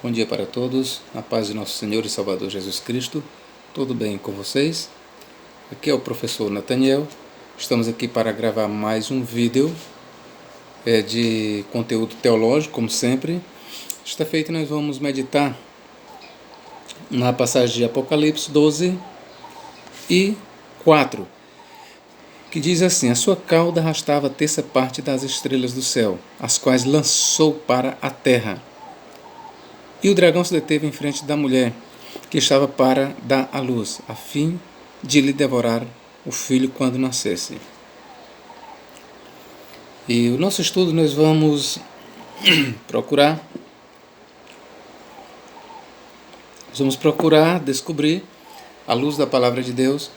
Bom dia para todos, na paz de nosso Senhor e Salvador Jesus Cristo. Tudo bem com vocês? Aqui é o professor Nathaniel. Estamos aqui para gravar mais um vídeo de conteúdo teológico, como sempre. Esta feita nós vamos meditar na passagem de Apocalipse 12 e 4, que diz assim: a sua cauda arrastava a terça parte das estrelas do céu, as quais lançou para a terra. E o dragão se deteve em frente da mulher, que estava para dar à luz, a fim de lhe devorar o filho quando nascesse. E o nosso estudo nós vamos procurar descobrir, à luz da palavra de Deus,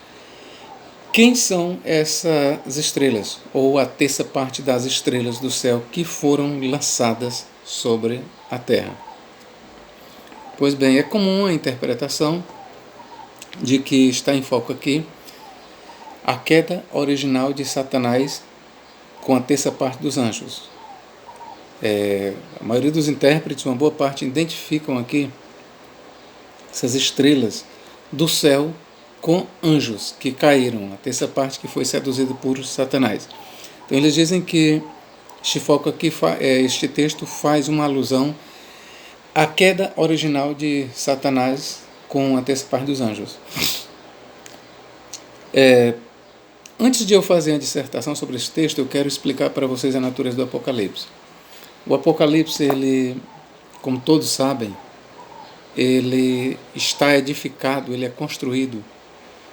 quem são essas estrelas, ou a terça parte das estrelas do céu que foram lançadas sobre a terra. Pois bem, é comum a interpretação de que está em foco aqui a queda original de Satanás com a terça parte dos anjos. A maioria dos intérpretes, uma boa parte, identificam aqui essas estrelas do céu com anjos que caíram, a terça parte que foi seduzida por Satanás. Então eles dizem que este foco aqui, este texto faz uma alusão à queda original de Satanás com a terça parte dos anjos. Antes de eu fazer a dissertação sobre esse texto, eu quero explicar para vocês a natureza do Apocalipse. O Apocalipse, ele, como todos sabem, ele está edificado, ele é construído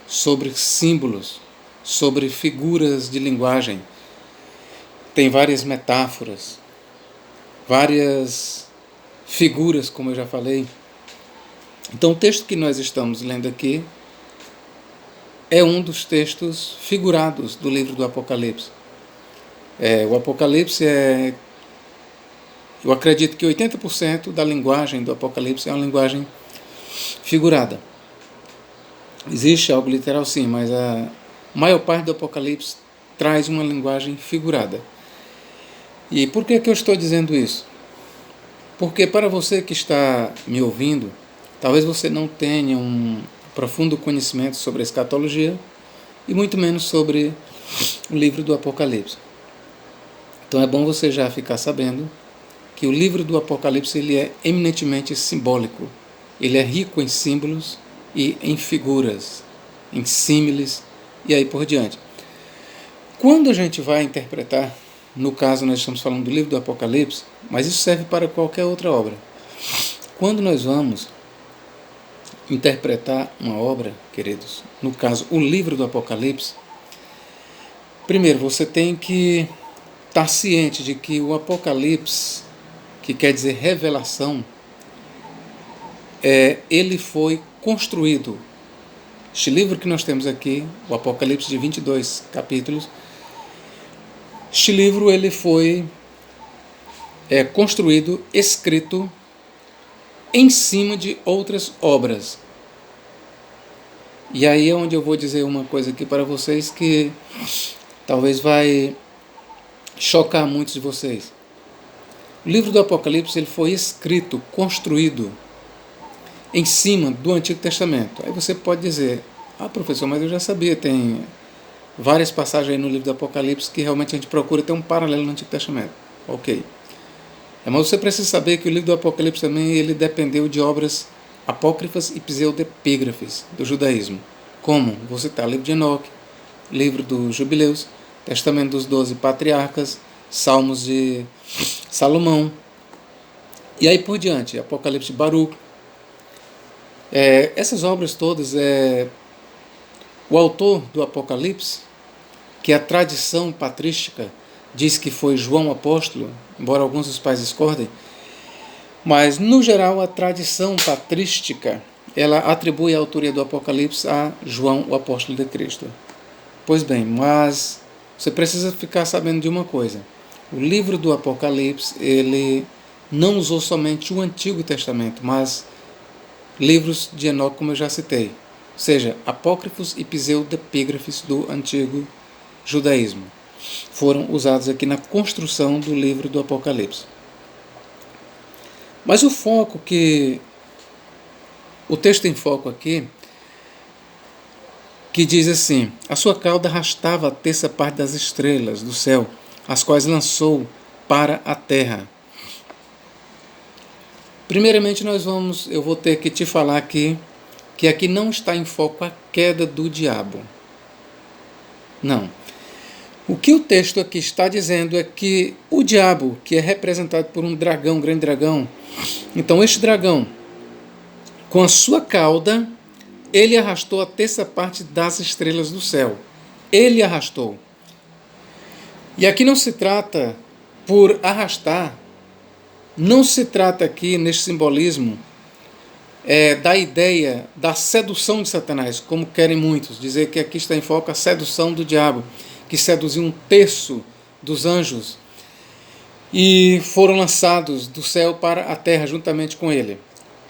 sobre símbolos, sobre figuras de linguagem. Tem várias metáforas, várias figuras, como eu já falei. Então, o texto que nós estamos lendo aqui é um dos textos figurados do livro do Apocalipse. O Apocalipse eu acredito que 80% da linguagem do Apocalipse é uma linguagem figurada. Existe algo literal, sim, mas a maior parte do Apocalipse traz uma linguagem figurada. E por que eu estou dizendo isso? Porque para você que está me ouvindo, talvez você não tenha um profundo conhecimento sobre a escatologia e muito menos sobre o livro do Apocalipse. Então é bom você já ficar sabendo que o livro do Apocalipse ele é eminentemente simbólico. Ele é rico em símbolos e em figuras, em símiles e aí por diante. Quando a gente vai interpretar, no caso nós estamos falando do livro do Apocalipse, mas isso serve para qualquer outra obra. Quando nós vamos interpretar uma obra, queridos, no caso o livro do Apocalipse, primeiro você tem que estar ciente de que o Apocalipse, que quer dizer revelação, ele foi construído. Este livro que nós temos aqui, o Apocalipse de 22 capítulos, este livro ele foi construído, escrito em cima de outras obras. E aí é onde eu vou dizer uma coisa aqui para vocês que talvez vai chocar muitos de vocês. O livro do Apocalipse ele foi escrito, construído em cima do Antigo Testamento. Aí você pode dizer: professor, mas eu já sabia, tem várias passagens aí no livro do Apocalipse que realmente a gente procura ter um paralelo no Antigo Testamento. Ok. Mas você precisa saber que o livro do Apocalipse também ele dependeu de obras apócrifas e pseudepígrafes do judaísmo. Como? Vou citar o livro de Enoque, livro dos Jubileus, Testamento dos 12 Patriarcas, Salmos de Salomão, e aí por diante, Apocalipse de Baruch. Essas obras todas, o autor do Apocalipse, que a tradição patrística diz que foi João Apóstolo, embora alguns dos pais discordem, mas no geral a tradição patrística ela atribui a autoria do Apocalipse a João, o Apóstolo de Cristo. Pois bem, mas você precisa ficar sabendo de uma coisa: o livro do Apocalipse ele não usou somente o Antigo Testamento, mas livros de Enoque, como eu já citei, ou seja, apócrifos e pseudepígrafes do Antigo Judaísmo foram usados aqui na construção do livro do Apocalipse. Mas o texto em foco aqui, que diz assim: a sua cauda arrastava a terça parte das estrelas do céu, as quais lançou para a terra. Primeiramente eu vou ter que te falar aqui que aqui não está em foco a queda do diabo. Não. O que o texto aqui está dizendo é que o diabo, que é representado por um dragão, um grande dragão, então este dragão, com a sua cauda, ele arrastou a terça parte das estrelas do céu. Ele arrastou. E aqui não se trata por arrastar, não se trata aqui, neste simbolismo, da ideia da sedução de Satanás, como querem muitos, dizer que aqui está em foco a sedução do diabo, que seduziu um terço dos anjos e foram lançados do céu para a terra juntamente com ele.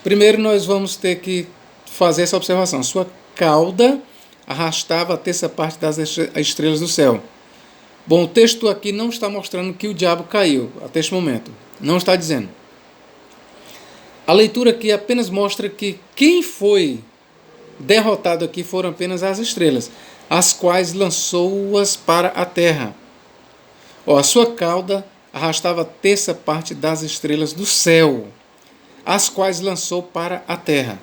Primeiro nós vamos ter que fazer essa observação. Sua cauda arrastava a terça parte das estrelas do céu. Bom, o texto aqui não está mostrando que o diabo caiu até este momento. Não está dizendo. A leitura aqui apenas mostra que quem foi derrotado aqui foram apenas as estrelas, as quais lançou-as para a terra. A sua cauda arrastava a terça parte das estrelas do céu, as quais lançou para a terra.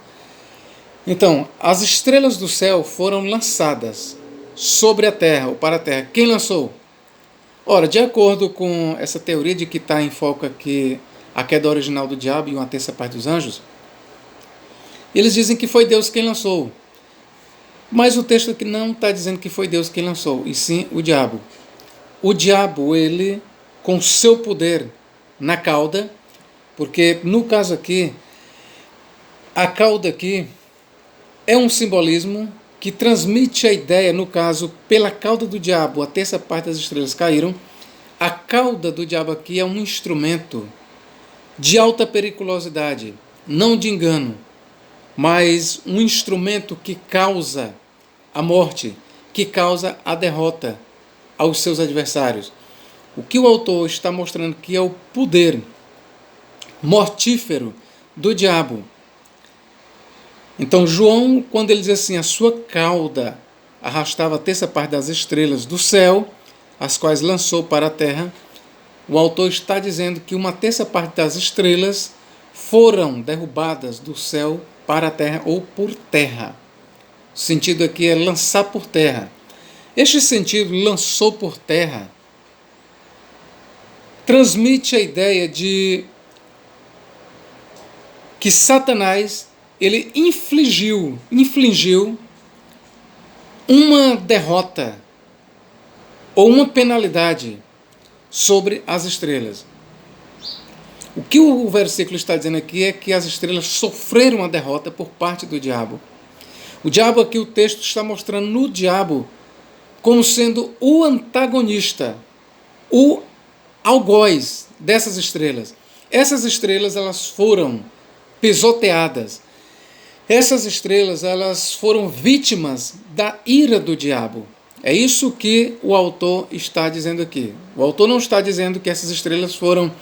Então, as estrelas do céu foram lançadas sobre a terra, ou para a terra. Quem lançou? Ora, de acordo com essa teoria de que está em foco aqui a queda original do diabo e uma terça parte dos anjos, eles dizem que foi Deus quem lançou. Mas o texto aqui não está dizendo que foi Deus quem lançou, e sim o diabo. O diabo, ele, com seu poder na cauda, porque no caso aqui, a cauda aqui é um simbolismo que transmite a ideia, no caso, pela cauda do diabo, a terça parte das estrelas caíram. A cauda do diabo aqui é um instrumento de alta periculosidade, não de engano, mas um instrumento que causa a morte, que causa a derrota aos seus adversários. O que o autor está mostrando que é o poder mortífero do diabo. Então João, quando ele diz assim, a sua cauda arrastava a terça parte das estrelas do céu, as quais lançou para a terra, o autor está dizendo que uma terça parte das estrelas foram derrubadas do céu para a terra ou por terra. O sentido aqui é lançar por terra. Este sentido, lançou por terra, transmite a ideia de que Satanás ele infligiu uma derrota ou uma penalidade sobre as estrelas. O que o versículo está dizendo aqui é que as estrelas sofreram uma derrota por parte do diabo. O diabo aqui, o texto está mostrando no diabo como sendo o antagonista, o algoz dessas estrelas. Essas estrelas elas foram pisoteadas. Essas estrelas elas foram vítimas da ira do diabo. É isso que o autor está dizendo aqui. O autor não está dizendo que essas estrelas foram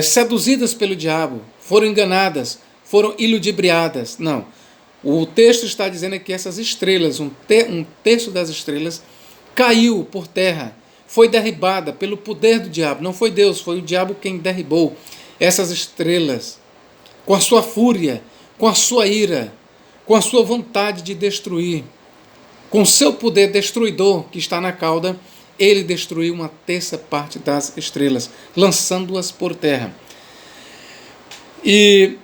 seduzidas pelo diabo, foram enganadas, foram iludibriadas. Não. O texto está dizendo que essas estrelas, um terço das estrelas, caiu por terra, foi derribada pelo poder do diabo. Não foi Deus, foi o diabo quem derribou essas estrelas com a sua fúria, com a sua ira, com a sua vontade de destruir. Com seu poder destruidor que está na cauda, ele destruiu uma terça parte das estrelas, lançando-as por terra. E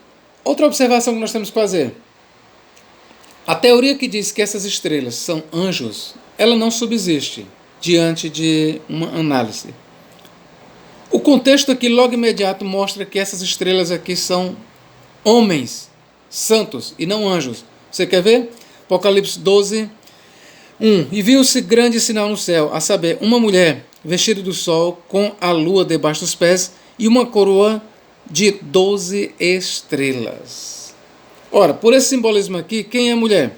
outra observação que nós temos que fazer. A teoria que diz que essas estrelas são anjos, ela não subsiste diante de uma análise. O contexto aqui, logo imediato, mostra que essas estrelas aqui são homens santos e não anjos. Você quer ver? Apocalipse 12, 1. E viu-se grande sinal no céu, a saber, uma mulher vestida do sol, com a lua debaixo dos pés, e uma coroa de 12 estrelas. Ora, por esse simbolismo aqui, quem é a mulher?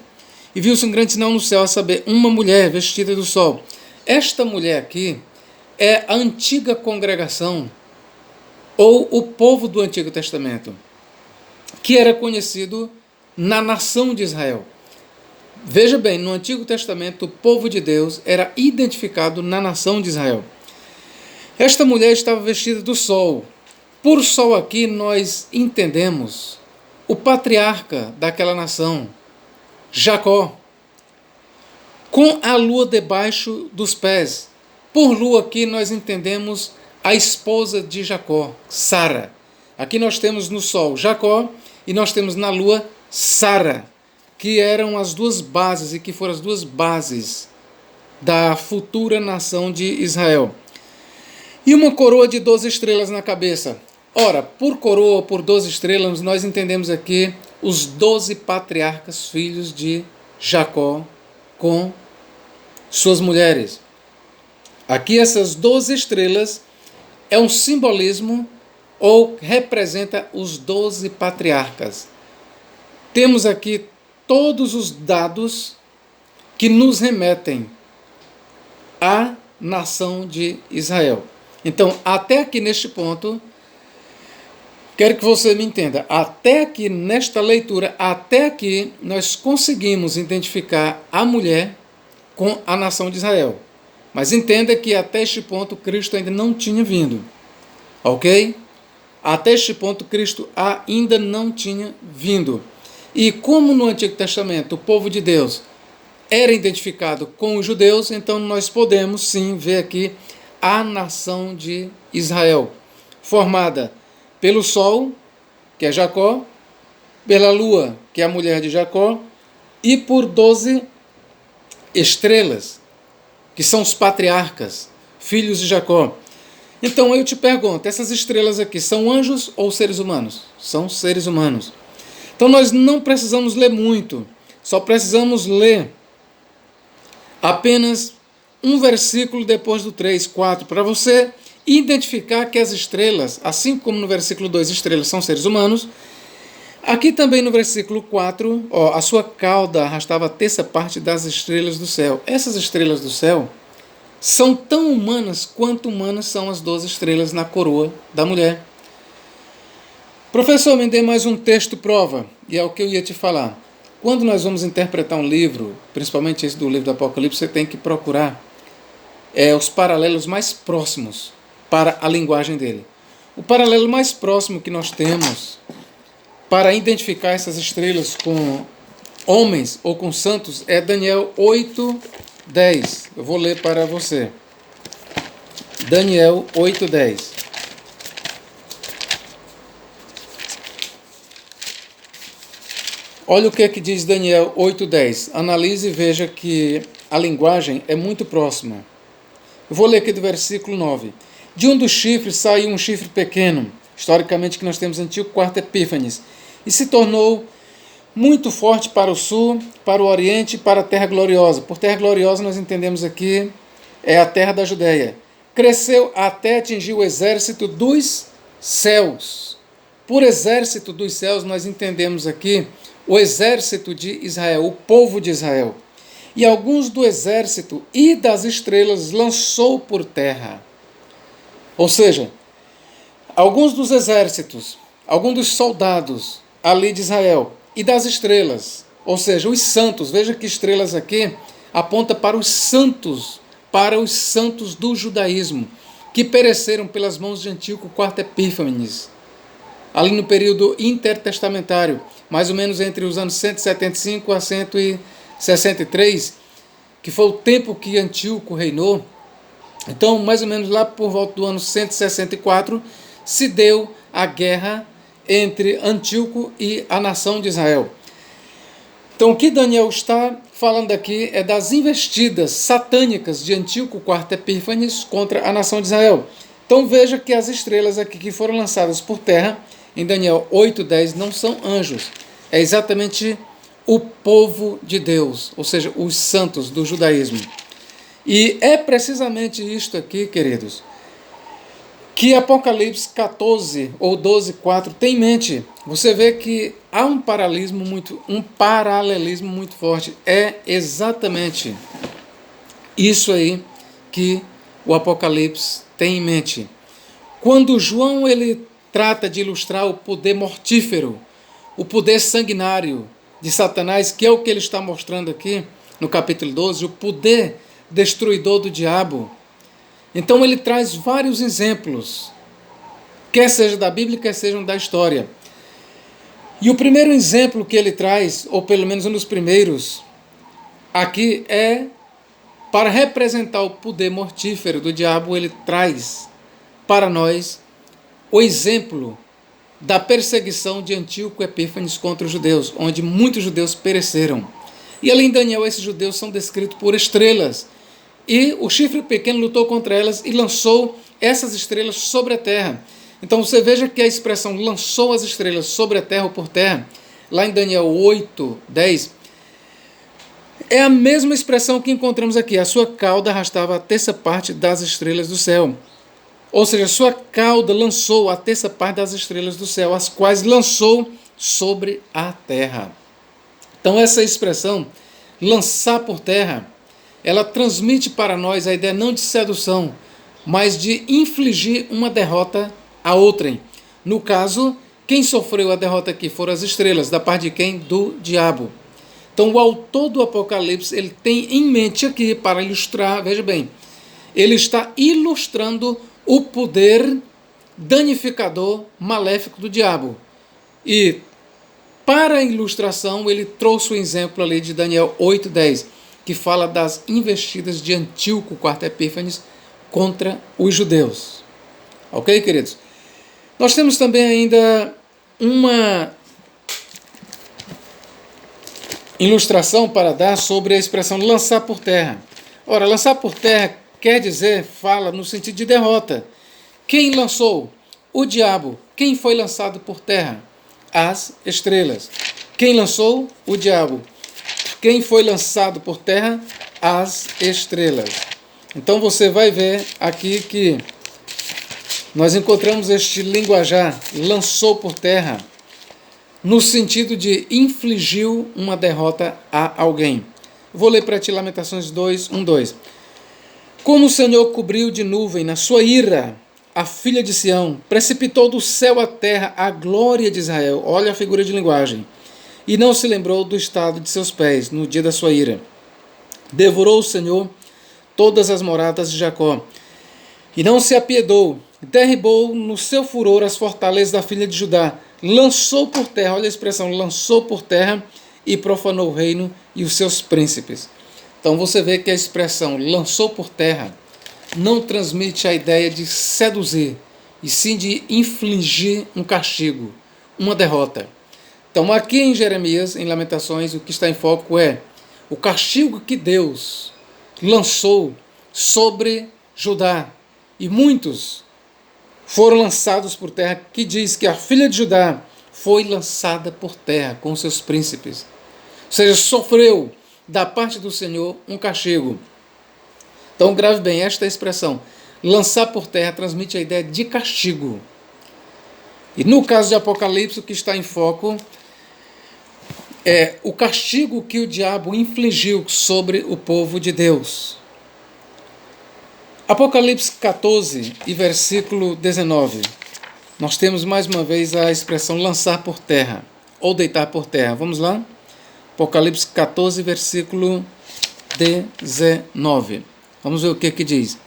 E viu-se um grande sinal no céu, a saber, uma mulher vestida do sol. Esta mulher aqui é a antiga congregação ou o povo do Antigo Testamento, que era conhecido na nação de Israel. Veja bem, no Antigo Testamento, o povo de Deus era identificado na nação de Israel. Esta mulher estava vestida do sol. Por sol aqui nós entendemos o patriarca daquela nação, Jacó, com a lua debaixo dos pés. Por lua aqui nós entendemos a esposa de Jacó, Sara. Aqui nós temos no sol Jacó e nós temos na lua Sara, que eram as duas bases e que foram as duas bases da futura nação de Israel. E uma coroa de 12 estrelas na cabeça. Ora, por coroa, por 12 estrelas, nós entendemos aqui os 12 patriarcas, filhos de Jacó, com suas mulheres. Aqui essas 12 estrelas é um simbolismo ou representa os 12 patriarcas. Temos aqui todos os dados que nos remetem à nação de Israel. Então, até aqui neste ponto, quero que você me entenda, até aqui nesta leitura, até aqui nós conseguimos identificar a mulher com a nação de Israel. Mas entenda que até este ponto Cristo ainda não tinha vindo, ok? Até este ponto Cristo ainda não tinha vindo. E como no Antigo Testamento o povo de Deus era identificado com os judeus, então nós podemos sim ver aqui a nação de Israel, formada pelo sol, que é Jacó, pela lua, que é a mulher de Jacó, e por 12 estrelas, que são os patriarcas, filhos de Jacó. Então eu te pergunto, essas estrelas aqui são anjos ou seres humanos? São seres humanos. Então nós não precisamos ler muito, só precisamos ler apenas um versículo depois do 3, 4, para você identificar que as estrelas, assim como no versículo 2, estrelas são seres humanos, aqui também no versículo 4, a sua cauda arrastava a terça parte das estrelas do céu. Essas estrelas do céu são tão humanas quanto humanas são as 12 estrelas na coroa da mulher. Professor, me dê mais um texto prova, e é o que eu ia te falar. Quando nós vamos interpretar um livro, principalmente esse do livro do Apocalipse, você tem que procurar os paralelos mais próximos para a linguagem dele. O paralelo mais próximo que nós temos para identificar essas estrelas com homens ou com santos é Daniel 8:10. Eu vou ler para você. Daniel 8:10. Olha o que é que diz Daniel 8:10. Analise e veja que a linguagem é muito próxima. Eu vou ler aqui do versículo 9. De um dos chifres saiu um chifre pequeno, historicamente que nós temos antigo quarto Epífanes, e se tornou muito forte para o sul, para o oriente e para a terra gloriosa. Por terra gloriosa nós entendemos aqui é a terra da Judéia. Cresceu até atingir o exército dos céus. Por exército dos céus nós entendemos aqui o exército de Israel, o povo de Israel. E alguns do exército e das estrelas lançou por terra. Ou seja, alguns dos exércitos, alguns dos soldados ali de Israel e das estrelas, ou seja, os santos, veja que estrelas aqui aponta para os santos do judaísmo, que pereceram pelas mãos de Antíoco IV Epífanes, ali no período intertestamentário, mais ou menos entre os anos 175 a 163, que foi o tempo que Antíoco reinou. Então, mais ou menos lá por volta do ano 164, se deu a guerra entre Antíoco e a nação de Israel. Então, o que Daniel está falando aqui é das investidas satânicas de Antíoco IV Epífanes contra a nação de Israel. Então, veja que as estrelas aqui que foram lançadas por terra, em Daniel 8:10, não são anjos. É exatamente o povo de Deus, ou seja, os santos do judaísmo. E é precisamente isto aqui, queridos, que Apocalipse 14 ou 12:4 tem em mente. Você vê que há um paralelismo muito forte. É exatamente isso aí que o Apocalipse tem em mente. Quando João ele trata de ilustrar o poder mortífero, o poder sanguinário de Satanás, que é o que ele está mostrando aqui no capítulo 12, o poder destruidor do diabo. Então ele traz vários exemplos, quer seja da Bíblia, quer sejam da história. E o primeiro exemplo que ele traz, ou pelo menos um dos primeiros, aqui é para representar o poder mortífero do diabo. Ele traz para nós o exemplo da perseguição de Antíoco Epífanes contra os judeus, onde muitos judeus pereceram. E ali em Daniel, esses judeus são descritos por estrelas. E o chifre pequeno lutou contra elas e lançou essas estrelas sobre a terra. Então você veja que a expressão lançou as estrelas sobre a terra ou por terra, lá em Daniel 8, 10, é a mesma expressão que encontramos aqui. A sua cauda arrastava a terça parte das estrelas do céu. Ou seja, a sua cauda lançou a terça parte das estrelas do céu, as quais lançou sobre a terra. Então essa expressão, lançar por terra, ela transmite para nós a ideia não de sedução, mas de infligir uma derrota a outrem. No caso, quem sofreu a derrota aqui foram as estrelas, da parte de quem? Do diabo. Então o autor do Apocalipse, ele tem em mente aqui, para ilustrar, veja bem, ele está ilustrando o poder danificador, maléfico do diabo. E para a ilustração, ele trouxe o exemplo ali de Daniel 8:10, que fala das investidas de Antíoco IV Epífanes contra os judeus. Ok, queridos? Nós temos também ainda uma ilustração para dar sobre a expressão lançar por terra. Ora, lançar por terra quer dizer, fala no sentido de derrota. Quem lançou? O diabo. Quem foi lançado por terra? As estrelas. Quem lançou? O diabo. Quem foi lançado por terra? As estrelas. Então você vai ver aqui que nós encontramos este linguajar, lançou por terra, no sentido de infligiu uma derrota a alguém. Vou ler para ti Lamentações 2, 1, 2. Como o Senhor cobriu de nuvem na sua ira a filha de Sião, precipitou do céu à terra a glória de Israel. Olha a figura de linguagem. E não se lembrou do estado de seus pés no dia da sua ira. Devorou o Senhor todas as moradas de Jacó. E não se apiedou. Derribou no seu furor as fortalezas da filha de Judá. Lançou por terra, olha a expressão, lançou por terra e profanou o reino e os seus príncipes. Então você vê que a expressão lançou por terra não transmite a ideia de seduzir, e sim de infligir um castigo, uma derrota. Então aqui em Jeremias, em Lamentações, o que está em foco é o castigo que Deus lançou sobre Judá. E muitos foram lançados por terra, que diz que a filha de Judá foi lançada por terra com seus príncipes. Ou seja, sofreu da parte do Senhor um castigo. Então grave bem esta expressão. Lançar por terra transmite a ideia de castigo. E no caso de Apocalipse, o que está em foco é o castigo que o diabo infligiu sobre o povo de Deus. Apocalipse 14 e versículo 19. Nós temos mais uma vez a expressão lançar por terra, ou deitar por terra. Vamos lá? Apocalipse 14, versículo 19. Vamos ver o que diz.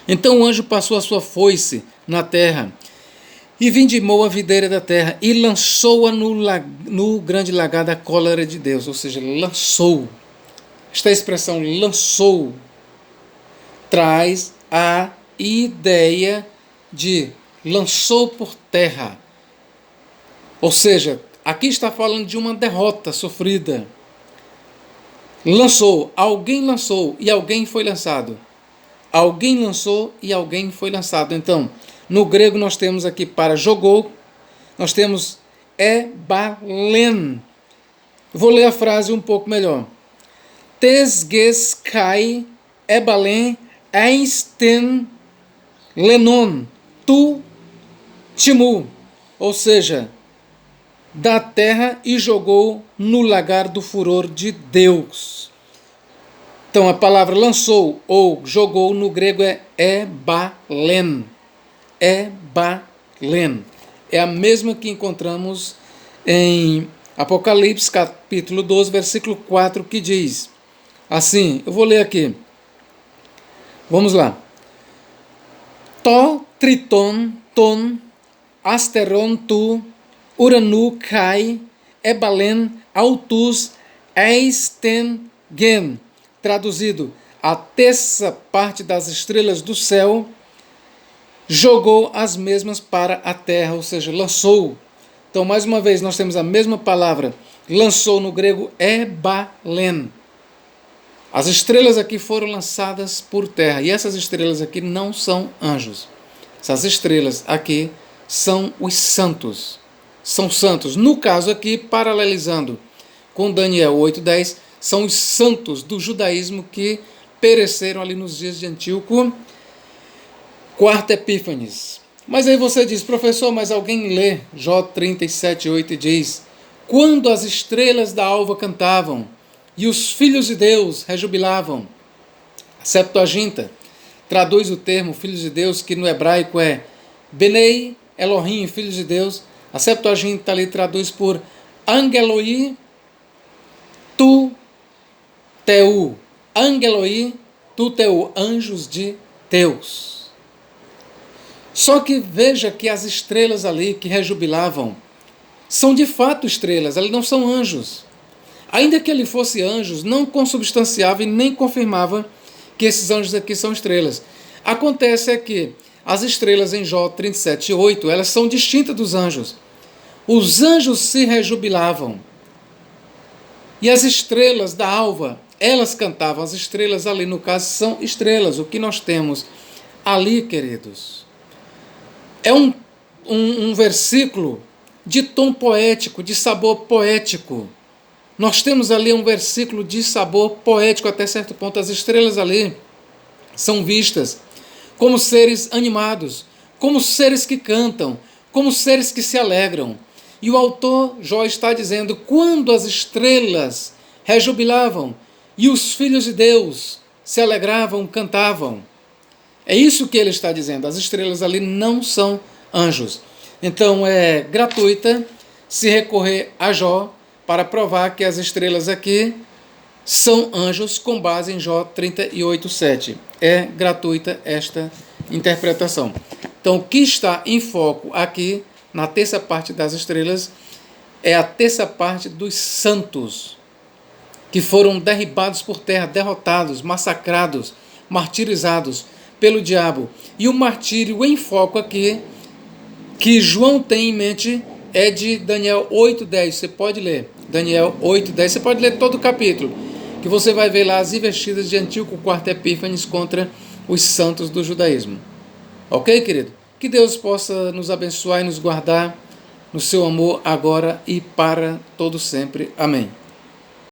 Então o anjo passou a sua foice na terra e vindimou a videira da terra e lançou-a no grande lagar da cólera de Deus. Ou seja, lançou. Esta expressão lançou traz a ideia de lançou por terra. Ou seja, aqui está falando de uma derrota sofrida. Lançou, alguém lançou e alguém foi lançado. Alguém lançou e alguém foi lançado. Então, no grego nós temos aqui para jogou, nós temos ebalen. Vou ler a frase um pouco melhor. Tesgeskai ebalen einsten lenon tu timu. Ou seja, da terra e jogou no lagar do furor de Deus. Então a palavra lançou ou jogou no grego é ebalen. Ebalen. É a mesma que encontramos em Apocalipse, capítulo 12, versículo 4, que diz assim, eu vou ler aqui. Vamos lá. To, Triton, Ton, Asteron, Tu, Uranu, Kai, Ebalen, Altus, Eisten, Gen. Traduzido, a terça parte das estrelas do céu jogou as mesmas para a terra, ou seja, lançou. Então, mais uma vez, nós temos a mesma palavra, lançou no grego Ebalen. As estrelas aqui foram lançadas por terra, e essas estrelas aqui não são anjos. Essas estrelas aqui são os santos. São santos. No caso aqui, paralelizando com Daniel 8:10, são os santos do judaísmo que pereceram ali nos dias de Antíoco, quarta Epífanes. Mas aí você diz, professor, mas alguém lê Jó 37:8 e diz, quando as estrelas da alva cantavam e os filhos de Deus rejubilavam. A Septuaginta traduz o termo filhos de Deus, que no hebraico é Benei Elohim, filhos de Deus. A Septuaginta ali traduz por Angeloi Tu Teu. Angeloi Tu Teu, anjos de Deus. Só que veja que as estrelas ali que rejubilavam são de fato estrelas, elas não são anjos. Ainda que ele fosse anjos, não consubstanciava e nem confirmava que esses anjos aqui são estrelas. Acontece é que as estrelas em Jó 37:8, elas são distintas dos anjos. Os anjos se rejubilavam. E as estrelas da alva, elas cantavam. As estrelas ali, no caso, são estrelas. O que nós temos ali, queridos, é um versículo de tom poético, de sabor poético. Nós temos ali um versículo de sabor poético até certo ponto. As estrelas ali são vistas como seres animados, como seres que cantam, como seres que se alegram. E o autor Jó está dizendo, quando as estrelas rejubilavam e os filhos de Deus se alegravam, cantavam. É isso que ele está dizendo, as estrelas ali não são anjos. Então é gratuita se recorrer a Jó para provar que as estrelas aqui são anjos com base em Jó 38:7. É gratuita esta interpretação. Então, o que está em foco aqui, na terça parte das estrelas, é a terça parte dos santos, que foram derribados por terra, derrotados, massacrados, martirizados pelo diabo. E o martírio em foco aqui, que João tem em mente, é de Daniel 8:10. Você pode ler Daniel 8:10. Você pode ler todo o capítulo, que você vai ver lá as investidas de Antíoco IV Epífanes contra os santos do judaísmo. Ok, querido? Que Deus possa nos abençoar e nos guardar no seu amor agora e para todo sempre. Amém.